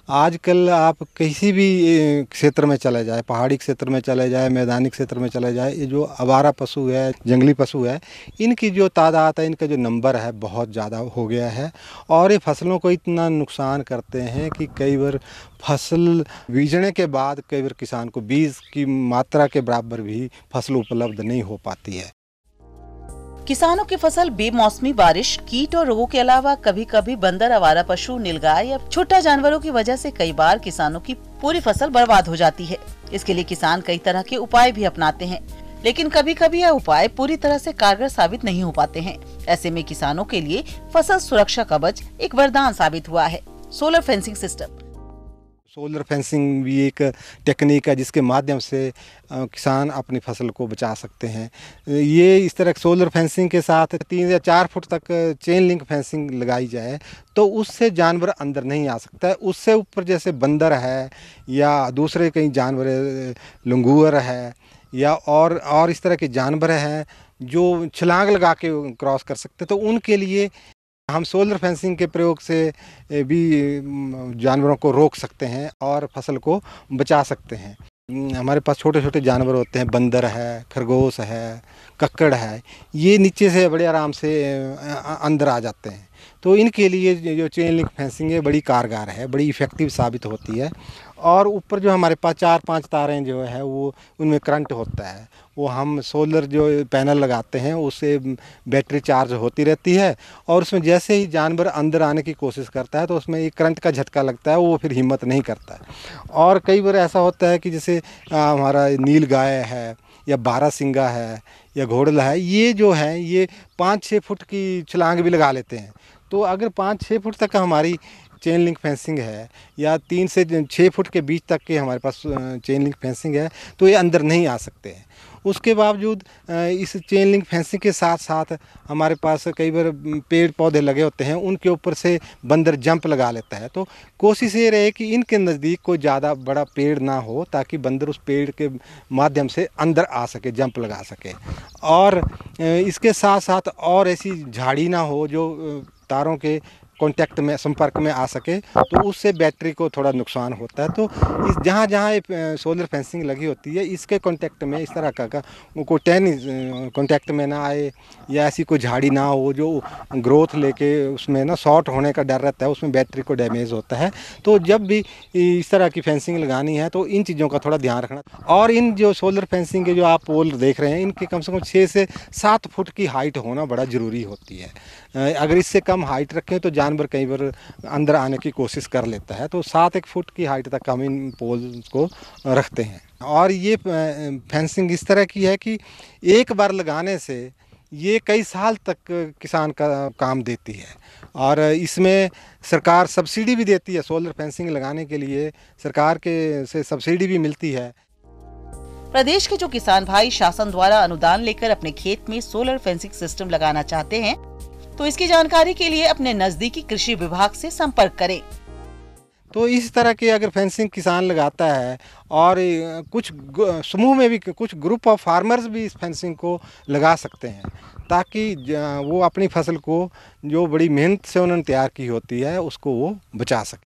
आजकल आप किसी भी क्षेत्र में चले जाए, पहाड़ी क्षेत्र में चले जाए, मैदानी क्षेत्र में चले जाए, ये जो आवारा पशु है, जंगली पशु है, इनकी जो तादाद है, इनका जो नंबर है बहुत ज़्यादा हो गया है। और ये फसलों को इतना नुकसान करते हैं कि कई बार फसल बीजने के बाद कई बार किसान को बीज की मात्रा के बराबर भी फसल उपलब्ध नहीं हो पाती है। किसानों की फसल बेमौसमी बारिश, कीट और रोगों के अलावा कभी कभी बंदर, आवारा पशु, नीलगाय या छोटा जानवरों की वजह से कई बार किसानों की पूरी फसल बर्बाद हो जाती है। इसके लिए किसान कई तरह के उपाय भी अपनाते हैं, लेकिन कभी कभी यह उपाय पूरी तरह से कारगर साबित नहीं हो पाते हैं। ऐसे में किसानों के लिए फसल सुरक्षा कवच एक वरदान साबित हुआ है, solar fencing system. Solar fencing भी एक टेक्निक है जिसके माध्यम से किसान अपनी फसल को बचा सकते हैं। ये इस तरह सोलर फेंसिंग के साथ 3 या 4 फुट तक चेन लिंक फेंसिंग लगाई जाए तो उससे जानवर अंदर नहीं आ सकता है। उससे ऊपर जैसे बंदर है या दूसरे कई जानवर, लंगूर है या और इस तरह के जानवर हैं जो छलांग लगा के क्रॉस कर सकते हैं, तो उनके लिए हम सोलर फेंसिंग के प्रयोग से भी जानवरों को रोक सकते हैं और फसल को बचा सकते हैं। हमारे पास छोटे छोटे जानवर होते हैं, बंदर है, खरगोश है, कक्कड़ है, ये नीचे से बड़े आराम से अंदर आ जाते हैं। तो इनके लिए जो चेन लिंक फेंसिंग है बड़ी कारगर है, बड़ी इफ़ेक्टिव साबित होती है। और ऊपर जो हमारे पास 4-5 तारें जो है वो उनमें करंट होता है, वो हम सोलर जो पैनल लगाते हैं उससे बैटरी चार्ज होती रहती है और उसमें जैसे ही जानवर अंदर आने की कोशिश करता है तो उसमें एक करंट का झटका लगता है, वो फिर हिम्मत नहीं करता है। और कई बार ऐसा होता है कि जैसे हमारा नील गाय है या बारहसिंगा है या घोड़ला है, ये जो है ये 5-6 फुट की छलांग भी लगा लेते हैं। तो अगर 5-6 फुट तक हमारी चेन लिंक फेंसिंग है या 3 से 6 फुट के बीच तक के हमारे पास चेन लिंक फेंसिंग है तो ये अंदर नहीं आ सकते हैं। उसके बावजूद इस चेन लिंक फेंसिंग के साथ साथ हमारे पास कई बार पेड़ पौधे लगे होते हैं, उनके ऊपर से बंदर जंप लगा लेता है। तो कोशिश ये रहे कि इनके नज़दीक कोई ज़्यादा बड़ा पेड़ ना हो ताकि बंदर उस पेड़ के माध्यम से अंदर आ सके, जंप लगा सके। और इसके साथ साथ और ऐसी झाड़ी ना हो जो तारों के कांटेक्ट में, संपर्क में आ सके, तो उससे बैटरी को थोड़ा नुकसान होता है। तो इस जहाँ जहाँ सोलर फेंसिंग लगी होती है इसके कांटेक्ट में इस तरह का कोई टहनी कांटेक्ट में ना आए या ऐसी कोई झाड़ी ना हो जो ग्रोथ लेके उसमें ना शॉर्ट होने का डर रहता है, उसमें बैटरी को डैमेज होता है। तो जब भी इस तरह की फेंसिंग लगानी है तो इन चीज़ों का थोड़ा ध्यान रखना। और इन जो सोलर फेंसिंग के जो आप पोल देख रहे हैं इनके कम से कम 6 से 7 फुट की हाइट होना बड़ा ज़रूरी होती है। अगर इससे कम हाइट रखें तो जानवर कई बार अंदर आने की कोशिश कर लेता है। तो 7-1 फुट की हाइट तक हम इन पोल्स को रखते हैं। और ये फेंसिंग इस तरह की है कि एक बार लगाने से ये कई साल तक किसान का काम देती है। और इसमें सरकार सब्सिडी भी देती है, सोलर फेंसिंग लगाने के लिए सरकार के से सब्सिडी भी मिलती है। प्रदेश के जो किसान भाई शासन द्वारा अनुदान लेकर अपने खेत में सोलर फेंसिंग सिस्टम लगाना चाहते हैं तो इसकी जानकारी के लिए अपने नजदीकी कृषि विभाग से संपर्क करें। तो इस तरह के अगर फेंसिंग किसान लगाता है और कुछ समूह में भी कुछ ग्रुप ऑफ फार्मर्स भी इस फेंसिंग को लगा सकते हैं ताकि वो अपनी फसल को जो बड़ी मेहनत से उन्होंने तैयार की होती है उसको वो बचा सके।